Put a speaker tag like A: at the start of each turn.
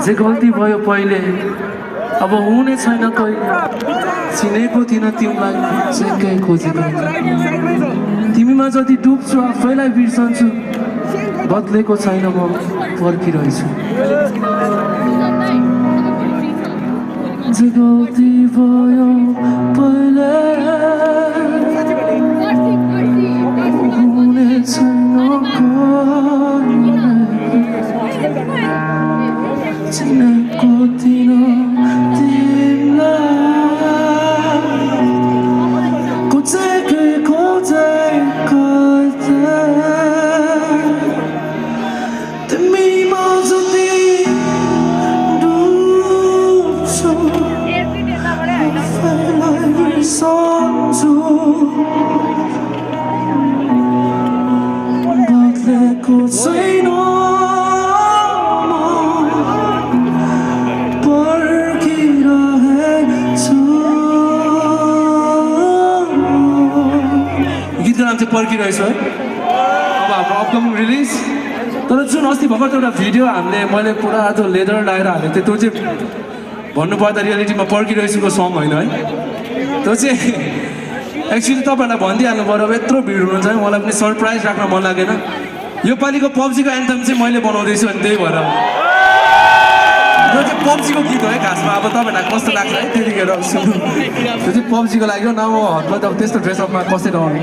A: जे गल्ती भयो पहिले अब हुने छैन कहिले चिनेको थिइन तिमीलाई जेकै खोजेको तिमीमा जति डुब्छु आफैलाई बिर्सन्छु बदलेको छैन म पर्खिरहेछु जे गल्ती भयो पहिले हुने छैन चिनेको थिइन बदलेको छैन पर्खिरहेछु गीतको नाम चाहिँ पर्खिरहेछु है अब हाम्रो अपकमिङ रिलिज तर जुन अस्ति भर्खर एउटा भिडियो मैले पुरा त्यो लेदर लगाएर हालेको थिएँ त्यो चाहिँ भन्नुपर्दा रियालिटीमा पर्खिरहेछुको सङ होइन है त्यो चाहिँ एक्चुअली तपाईँहरूलाई भनिदिइहाल्नु पऱ्यो अब यत्रो भिड हुनुहुन्छ है मलाई पनि सरप्राइज राख्न मन लागेन यो पालिको पब्जीको एन्थम चाहिँ मैले बनाउँदैछु अनि त्यही भएर यो चाहिँ पब्जीको गीत हो है खासमा अब तपाईँहरूलाई कस्तो लाग्छ है त्यतिखेर सुन्नु त्यो चाहिँ पब्जीको लागि हो न म हतपत अब त्यस्तो ड्रेसअपमा कसै नआउने